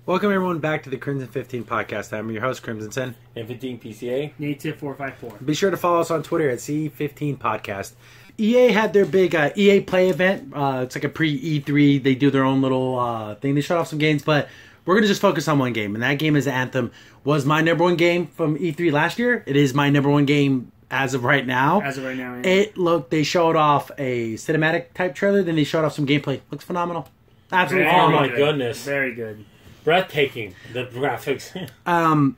Welcome everyone back to the Crimson 15 podcast. I'm your host, Crimson Sen. And 15 PCA. Native 454. Be sure to follow us on Twitter at C15 Podcast. EA had their big EA Play event. It's like a pre-E3. They do their own little thing. They showed off some games, but we're going to just focus on one game. And that game is Anthem. Was my number one game from E3 last year. It is my number one game as of right now. Yeah. They showed off a cinematic type trailer. Then they showed off some gameplay. Looks phenomenal. Absolutely Oh phenomenal. my goodness. Very good. Breathtaking, the graphics.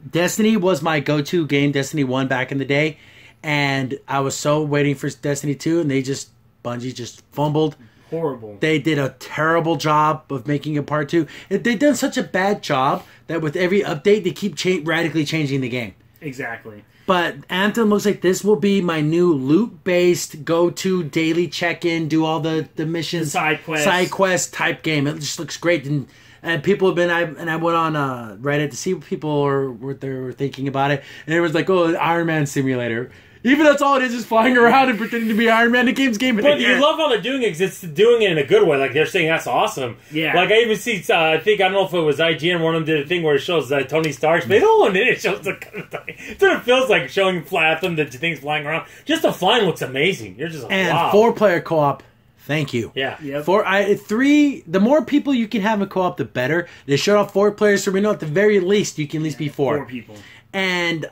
Destiny was my go-to game, Destiny 1 back in the day, and I was so waiting for Destiny 2, and Bungie just fumbled. Horrible. They did a terrible job of making a part 2. They've done such a bad job that with every update, they keep radically changing the game. Exactly. But Anthem looks like this will be my new loot-based, go-to, daily check-in, do all the missions. Side quest type game. It just looks great, and people have been, I went on Reddit to see what they were thinking about it, and it was like, oh, Iron Man simulator. Even that's all it is flying around and pretending to be Iron Man. The game's game. But you love how they're doing it, 'cause it's doing it in a good way. Like, they're saying that's awesome. Yeah. Like, I even see, I don't know if it was IGN, one of them did a thing where it shows Tony Stark's, but the one in it shows the kind of thing. That's what it feels like, showing Anthem, the things flying around. Just the flying looks amazing. You're just like, and wow. 4-player co-op. Thank you. Yeah. Yep. 3, the more people you can have in co-op, the better. They showed off 4 players, so we know at the very least you can at least be 4. 4 people. And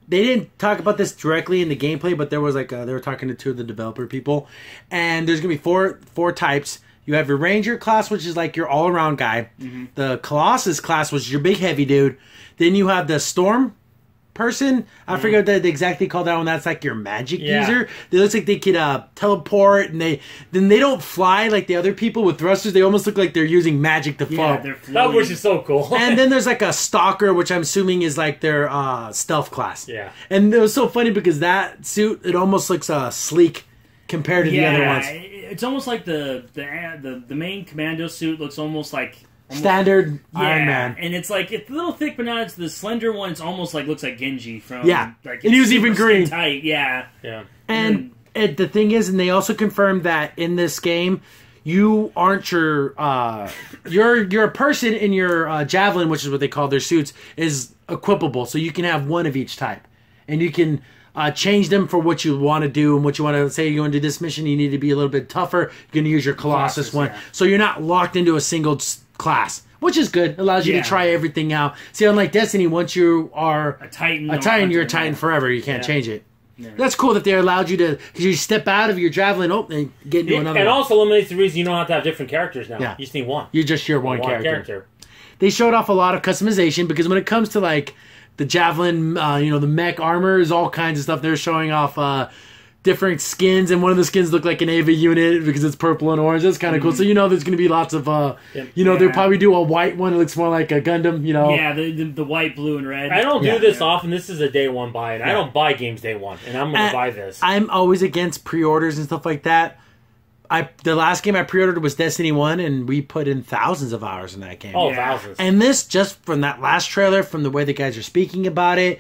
they didn't talk about this directly in the gameplay, but there was like they were talking to 2 of the developer people, and there's gonna be four types. You have your Ranger class, which is like your all-around guy. Mm-hmm. The Colossus class, which is your big heavy dude. Then you have the Storm person. I forget what they exactly call that one. That's like your magic user. It looks like they could teleport, and they don't fly like the other people with thrusters. They almost look like they're using magic to fly. That which is so cool. And then there's like a stalker, which I'm assuming is like their stealth class. Yeah. And it was so funny because that suit, it almost looks sleek compared to the other ones. It's almost like the main commando suit looks almost like standard Iron Man. And it's like, it's a little thick, but not, it's the slender one. It's almost like, looks like Genji from... Yeah, like, and he was even green. Tight, yeah. And the thing is, and they also confirmed that in this game, you aren't you're a person in your Javelin, which is what they call their suits, is equipable. So you can have one of each type. And you can change them for what you want to do and what you want to say. You're going to do this mission, you need to be a little bit tougher. You're going to use your Colossus one. Yeah. So you're not locked into a single class, which is good. It allows you to try everything out. See, unlike Destiny, once you are a Titan, you're a Titan forever. You can't change it. Yeah. That's cool that they allowed you to, because you step out of your Javelin, and get into another and one. also eliminates the reason you don't have to have different characters now. Yeah. You just need one. You're just your one character. They showed off a lot of customization, because when it comes to like the Javelin, the mech armor is all kinds of stuff. They're showing off different skins, and one of the skins look like an Ava unit because it's purple and orange. That's kind of cool. So there's going to be lots of they'll probably do a white one. It looks more like a Gundam. Yeah, the white, blue, and red. I don't do this often. This is a day one buy, and I don't buy games day one, and I'm going to buy this. I'm always against pre-orders and stuff like that. The last game I pre-ordered was Destiny 1, and we put in thousands of hours in that game. Oh, thousands. And this, just from that last trailer, from the way the guys are speaking about it,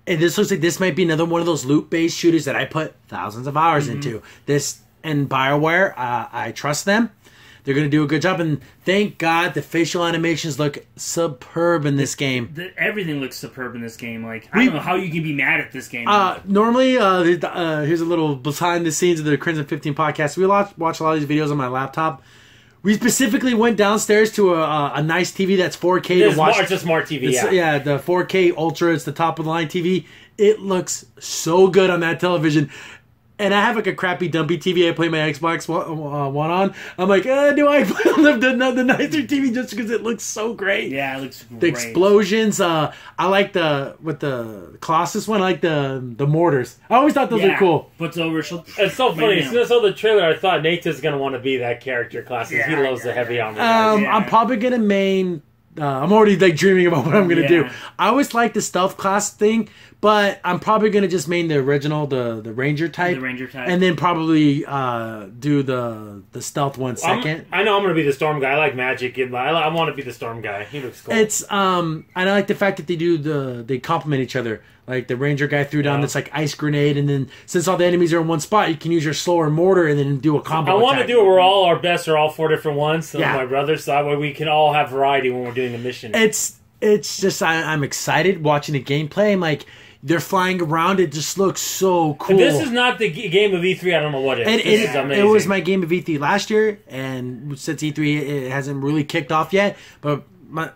and this looks like this might be another one of those loot-based shooters that I put thousands of hours into. This, and BioWare, I trust them. They're going to do a good job, and thank God the facial animations look superb in this game. Everything looks superb in this game. Like, I don't know how you can be mad at this game. Normally, here's a little behind the scenes of the Crimson 15 podcast. We watch a lot of these videos on my laptop. We specifically went downstairs to a nice TV that's 4K to watch. It's a smart TV, Yeah, the 4K Ultra. It's the top of the line TV. It looks so good on that television. And I have like a crappy dumpy TV I play my Xbox One on. I'm like, do I put on the nicer TV just because it looks so great? Yeah, it looks great. The explosions. I like with the Colossus one, I like the mortars. I always thought those were cool. Puts over. It's so funny. As soon as I saw the trailer, I thought Nathan's going to want to be that character class. He loves the heavy armor. I'm probably going to I'm already like dreaming about what I'm going to do. I always like the stealth class thing, But I'm probably gonna just main the original, the Ranger type. The Ranger type. And then probably do the stealth one second. I know I'm gonna be the Storm guy. I like magic. I want to be the Storm guy. He looks cool. It's and I like the fact that they complement each other. Like the Ranger guy threw down this like ice grenade, and then since all the enemies are in one spot, you can use your slower mortar and then do a combo. I want to attack. do it where all our best are all 4 different ones. So Yeah. my brothers, so that way we can all have variety when we're doing the mission. It's just I'm excited watching the gameplay. I'm like, they're flying around. It just looks so cool. If this is not the game of E3, I don't know what is. And This is amazing. it was my game of E3 last year, and since E3 it hasn't really kicked off yet, but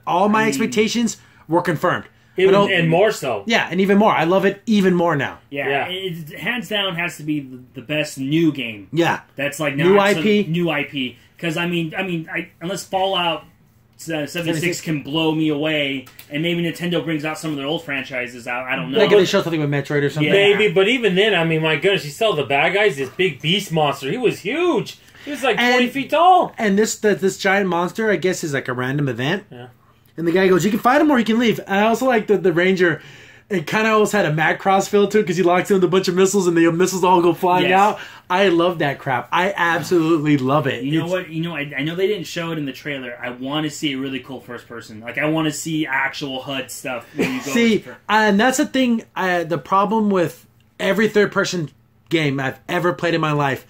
all my expectations were confirmed. And more so. Yeah, and even more. I love it even more now. Yeah. It hands down has to be the best new game. Yeah. That's like New not IP. New IP. Because unless Fallout 76 can blow me away, and maybe Nintendo brings out some of their old franchises out. I don't know. Like if they show something with Metroid or something. Yeah. Maybe, but even then, I mean, my goodness, you saw the bad guys, this big beast monster. He was huge. He was like 20 feet tall. And this giant monster, I guess, is like a random event. Yeah. And the guy goes, you can fight him or you can leave. And I also like the Ranger. It kind of almost had a Macross feel to it because he locks in with a bunch of missiles and the missiles all go flying out. I love that crap. I absolutely love it. You know what? I know they didn't show it in the trailer. I want to see a really cool first person. Like, I want to see actual HUD stuff when you go. See, and that's the thing. The problem with every third-person game I've ever played in my life,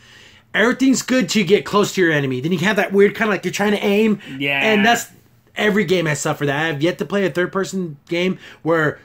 everything's good till you get close to your enemy. Then you have that weird kind of like you're trying to aim. Yeah. And that's every game has suffered that. I have yet to play a third-person game where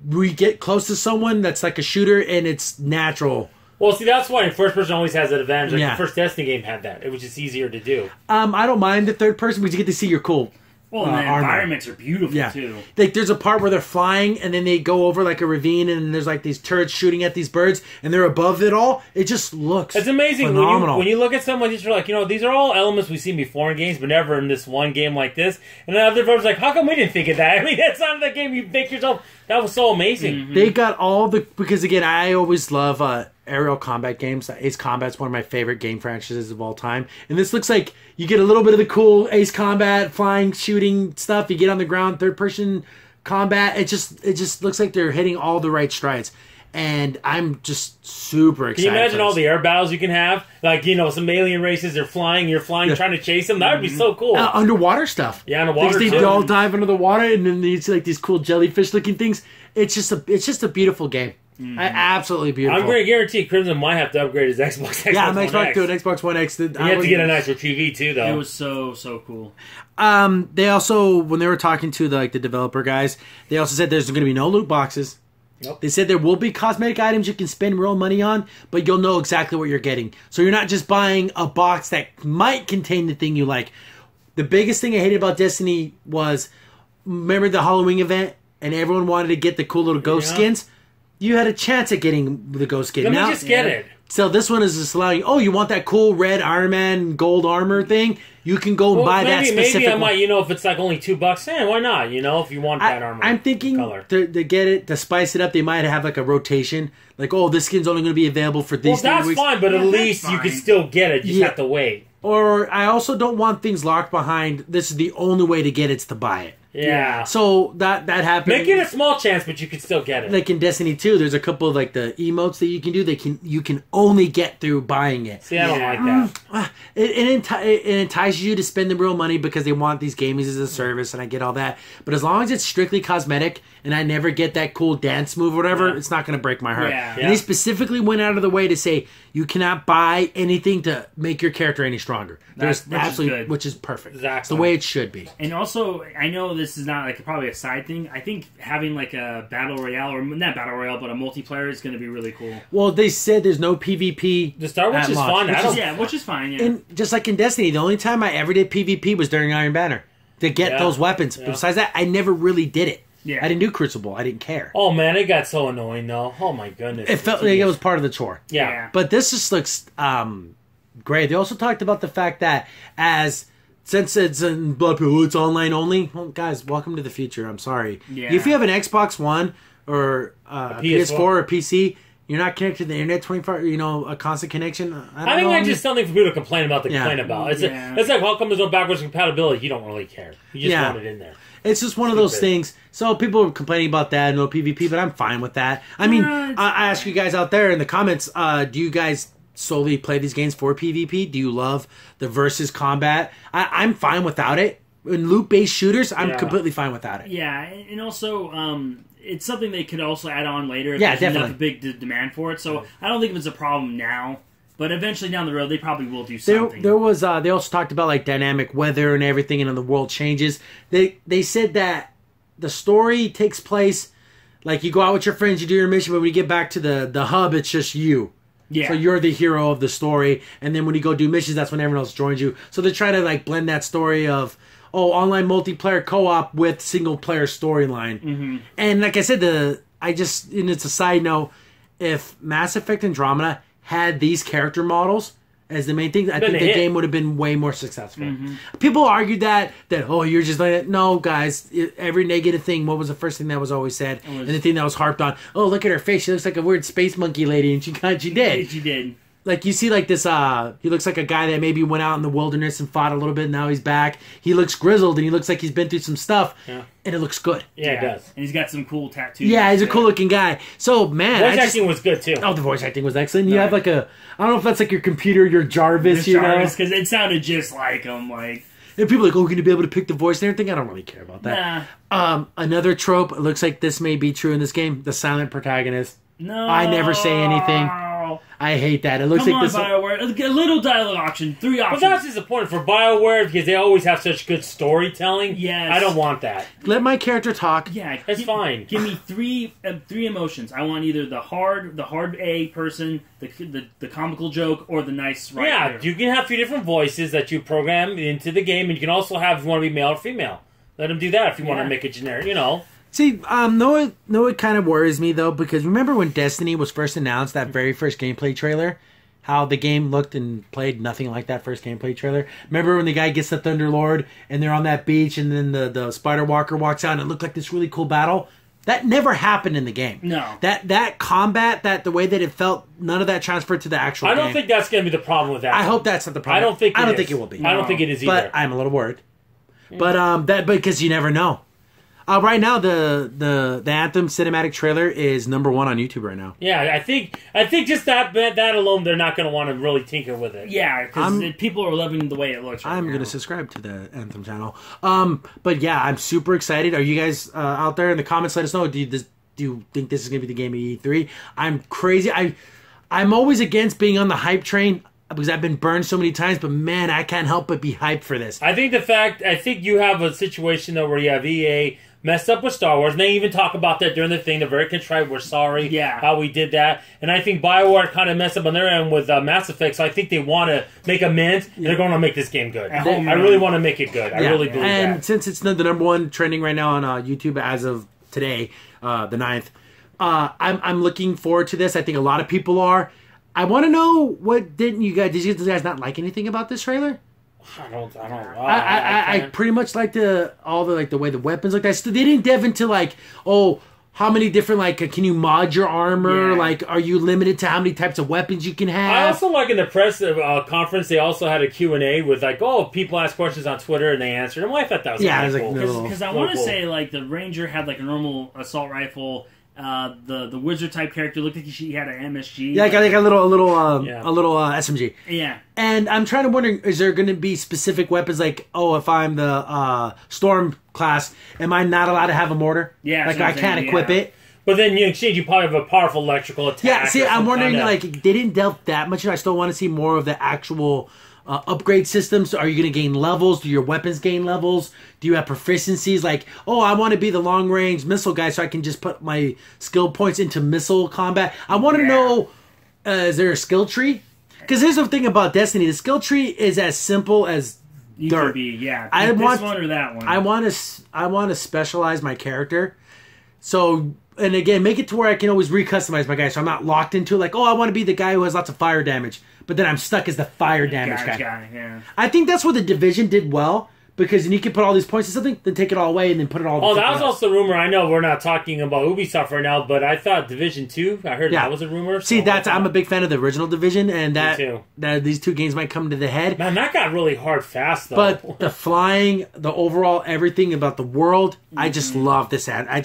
we get close to someone that's like a shooter and it's natural. Well, see, that's why first person always has an advantage. Like Yeah. the first Destiny game had that. It was just easier to do. I don't mind the third person because you get to see your cool Well, and the armor. environments are beautiful too. Like there's a part where they're flying and then they go over like a ravine and there's like these turrets shooting at these birds and they're above it all. It just looks It's amazing phenomenal. when you look at something like this. You're like, these are all elements we've seen before in games, but never in this one game like this. And then other brothers like, how come we didn't think of that? I mean, that's not the game you think yourself. That was so amazing. Mm-hmm. They got all the because again, I always love aerial combat games. Ace Combat's one of my favorite game franchises of all time. And this looks like you get a little bit of the cool Ace Combat flying, shooting stuff. You get on the ground, third person combat. It just looks like they're hitting all the right strides. And I'm just super excited. Can you imagine all the air battles you can have? Like, some alien races are flying, you're flying, trying to chase them. That would be so cool. underwater stuff. Yeah, underwater They too. all dive into the water, and then you see like these cool jellyfish looking things. It's just a beautiful game. Absolutely beautiful. I'm going to guarantee Crimson might have to upgrade his Xbox. I'm One Xbox X. to an Xbox One X. You have to get a nicer TV too, though. It was so cool. They also, when they were talking to the developer guys, they also said there's going to be no loot boxes. Nope. They said there will be cosmetic items you can spend real money on, but you'll know exactly what you're getting. So you're not just buying a box that might contain the thing you like. The biggest thing I hated about Destiny was, remember the Halloween event, and everyone wanted to get the cool little ghost skins? You had a chance at getting the ghost skin. Let Now, me just get it. So this one is just allowing, you want that cool red Iron Man gold armor thing? You can go and buy that specific Maybe I one. might, if it's like only $2, why not? If you want that armor. I'm thinking color. to get it, to spice it up, they might have like a rotation. Like, this skin's only going to be available for these Well, 3 that's weeks. fine, but at least you can still get it. You just have to wait. Or I also don't want things locked behind, this is the only way to get it's to buy it. Yeah. So that happened. Make it a small chance, but you can still get it. Like in Destiny 2, there's a couple of like the emotes that you can do. You can only get through buying it. See, I don't like that. It entices you to spend the real money because they want these games as a service, and I get all that. But as long as it's strictly cosmetic, and I never get that cool dance move or whatever, it's not going to break my heart. Yeah. And they specifically went out of the way to say you cannot buy anything to make your character any stronger. Which is perfect. Exactly. It's the way it should be. And also, I know this is not like probably a side thing. I think having like a battle royale, or not battle royale, but a multiplayer is going to be really cool. Well, they said there's no PvP. The Star Wars at is launch, fun. Which is fine. Yeah. And just like in Destiny, the only time I ever did PvP was during Iron Banner to get those weapons. Yeah. Besides that, I never really did it. Yeah. I didn't do Crucible. I didn't care. Oh, man, it got so annoying, though. Oh, my goodness. It felt like it was part of the chore. Yeah. But this just looks great. They also talked about the fact that since it's in Blood Pool, it's online only. Well, guys, welcome to the future. I'm sorry. Yeah. If you have an Xbox One or a PS4 or PC, You're not connected to the internet 24. A constant connection. I think that's just something for people to complain about. Complain about. It's like how come there's no backwards compatibility? You don't really care. You just want it in there. It's just one of those things. So people are complaining about that, no PvP, but I'm fine with that. I mean, I ask you guys out there in the comments, do you guys solely play these games for PvP? Do you love the versus combat? I'm fine without it. In loot-based shooters, I'm completely fine without it. Yeah, and also, it's something they could also add on later if there's enough big demand for it. So I don't think it's a problem now. But eventually down the road, they probably will do something. There was they also talked about like dynamic weather and everything, and the world changes. They said that the story takes place like you go out with your friends, you do your mission, but when you get back to the hub, it's just you. Yeah. So you're the hero of the story, and then when you go do missions, that's when everyone else joins you. So they try to like blend that story of online multiplayer co-op with single player storyline. Mm-hmm. And like I said, and it's a side note, if Mass Effect Andromeda had these character models as the main thing, I think the game would have been way more successful. Mm-hmm. People argued that you're just like that. No, guys, every negative thing, what was the first thing that was always said? And the thing that was harped on, look at her face, she looks like a weird space monkey lady, and she did. She did. Like, you see, like, this, he looks like a guy that maybe went out in the wilderness and fought a little bit, and now he's back. He looks grizzled, and he looks like he's been through some stuff, and it looks good. Yeah, it does. And he's got some cool tattoos. Yeah, he's a cool-looking guy. So, man, voice acting was good, too. Oh, the voice acting was excellent. You have, like, I don't know if that's, like, your computer, your Jarvis, Jarvis, because it sounded just like him, like... And people are like, going to be able to pick the voice and everything? I don't really care about that. Nah. Another trope, it looks like this may be true in this game, the silent protagonist. No. I never say anything. I hate that. It looks like this. BioWare. A little dialogue option. 3 options. But that's disappointing for BioWare because they always have such good storytelling. Yes. I don't want that. Let my character talk. Yeah, that's fine. Give me three emotions. I want either the hard A person, the comical joke, or the nice writer. Yeah, you can have 3 different voices that you program into the game, and you can also have if you want to be male or female. Let them do that if you want to make it generic. See, it kind of worries me, though, because remember when Destiny was first announced, that very first gameplay trailer? How the game looked and played nothing like that first gameplay trailer? Remember when the guy gets the Thunderlord, and they're on that beach, and then the Spider Walker walks out, and it looked like this really cool battle? That never happened in the game. No. That combat, the way that it felt, none of that transferred to the actual game. I don't think that's going to be the problem with that. I hope that's not the problem. I don't think it will be. No. I don't think it is either. But I'm a little worried. Yeah. But because you never know. Right now, the Anthem cinematic trailer is number 1 on YouTube right now. Yeah, I think just that alone, they're not going to want to really tinker with it. Yeah, because people are loving the way it looks. I'm going to subscribe to the Anthem channel. But yeah, I'm super excited. Are you guys out there in the comments? Let us know. Do you think this is going to be the game of E3? I'm crazy. I'm always against being on the hype train, because I've been burned so many times, but man, I can't help but be hyped for this. I think you have a situation though where you have EA messed up with Star Wars, and they even talk about that during the thing. They're very contrite. We're sorry how we did that. And I think BioWare kind of messed up on their end with Mass Effect, so I think they want to make amends, and they're going to make this game good. I really want to make it good. I really believe that. And since it's the number 1 trending right now on YouTube as of today, the 9th, I'm looking forward to this. I think a lot of people are. I want to know did you guys not like anything about this trailer? I don't. I pretty much like the way the weapons look. They didn't delve into how many different can you mod your armor? Yeah. Are you limited to how many types of weapons you can have? I also like in the press conference they also had a Q&A with people ask questions on Twitter and they answered them. Well, I thought that was cool. Because I want to say the Ranger had a normal assault rifle. The wizard type character looked like she had an MSG. Yeah, like a little SMG. Yeah. And I'm trying to wonder, is there going to be specific weapons if I'm the Storm class, am I not allowed to have a mortar? Yeah. I can't equip it. But then in exchange, you probably have a powerful electrical attack. Yeah. See, I'm wondering they didn't delve that much. I still want to see more of the actual upgrade systems. Are you going to gain levels? Do your weapons gain levels? Do you have proficiencies? I want to be the long range missile guy so I can just put my skill points into missile combat. I want to know, is there a skill tree? Because here's the thing about Destiny. The skill tree is as simple as dirt. I want this one or that one. I want to specialize my character. So, and again, make it to where I can always recustomize my guy so I'm not locked into I want to be the guy who has lots of fire damage. But then I'm stuck as the fire damage guy. Yeah. I think that's what the Division did well. because then you can put all these points in something, then take it all away, and then put it all. Oh, that was also a rumor. I know we're not talking about Ubisoft right now, but I thought Division 2. I heard that was a rumor. See, I'm a big fan of the original Division, and that these two games might come to the head. Man, that got really hard fast though. But the flying, the overall everything about the world, I just love this ad. I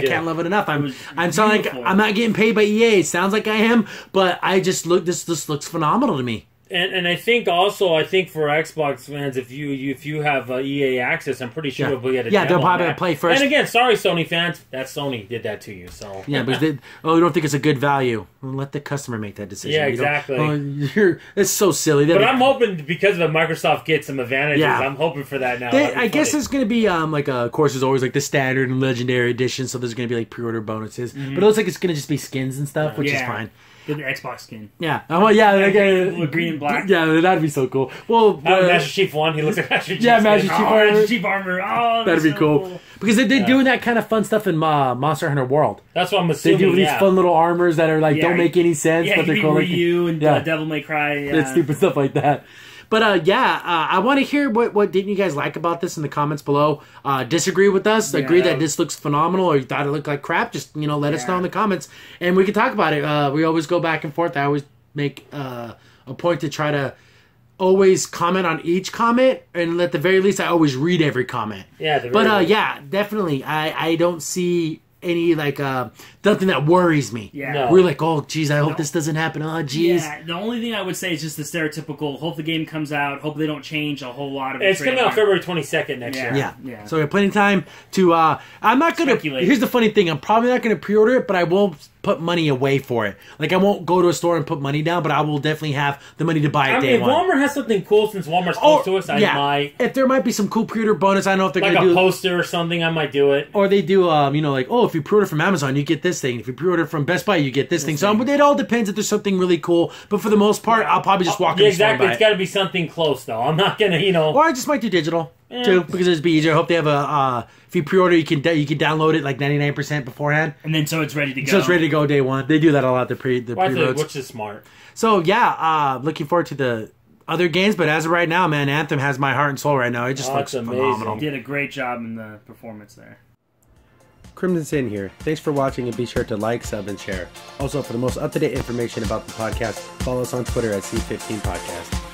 can't love it enough. I'm sounding like I'm not getting paid by EA. It sounds like I am, but this looks phenomenal to me. And I think for Xbox fans, if you have EA access, I'm pretty sure we'll get a demo they'll probably play first. And again, sorry Sony fans, that Sony did that to you. So because you don't think it's a good value. Well, let the customer make that decision. Yeah, exactly. It's so silly. But I'm hoping because of Microsoft gets some advantages. Yeah. I'm hoping for that now. I guess there's going to be of course, there's always like the standard and legendary edition. So there's going to be like pre-order bonuses. But it looks like it's going to just be skins and stuff, which is fine. The Xbox skin. Yeah. Green and black. Yeah, that'd be so cool. Well, Master Chief 1, he looks like Master Chief. Yeah, Master Chief armor. Master Chief armor. Oh, that'd be cool. Because they're doing that kind of fun stuff in Monster Hunter World. That's what I'm assuming. They do these fun little armors that are don't make any sense, but they're cool. Ryu and Devil May Cry. It's stupid stuff like that. But I want to hear what didn't you guys like about this in the comments below. Disagree with us, agree that this looks phenomenal, or you thought it looked like crap, just let us know in the comments, and we can talk about it. We always go back and forth. I always make a point to try to always comment on each comment, and at the very least, I always read every comment. Yeah, but definitely, I don't see any nothing that worries me. Yeah, no. We're like, oh geez, I hope this doesn't happen. Oh geez. Yeah, the only thing I would say is just the stereotypical. Hope the game comes out. Hope they don't change a whole lot of. It's coming out February 22nd next year. Yeah. So we have plenty of time to. I'm not gonna. Speculate. Here's the funny thing. I'm probably not gonna pre-order it, but I won't put money away for it. Like I won't go to a store and put money down, but I will definitely have the money to buy it day one. If Walmart has something cool, since Walmart's close to us, I might. If there might be some cool pre-order bonus, I don't know if they're gonna do a poster or something. I might do it. Or they do, if you pre-order from Amazon, you get this thing. If you pre-order from Best Buy, you get this thing. So it all depends if there's something really cool. But for the most part, I'll probably just walk in the store and buy it. It's got to be something close, though. I'm not gonna, Or I just might do digital too, because it'd be easier. I hope they have if you pre-order, you can download it like 99% beforehand, and then so it's ready to go. So it's ready to go day one. They do that a lot. The pre-loads, which is smart. So looking forward to the other games, but as of right now, man, Anthem has my heart and soul right now. It just looks phenomenal. He did a great job in the performance there. Crimson Sin here. Thanks for watching, and be sure to like, sub, and share. Also, for the most up-to-date information about the podcast, follow us on Twitter at C15 Podcast.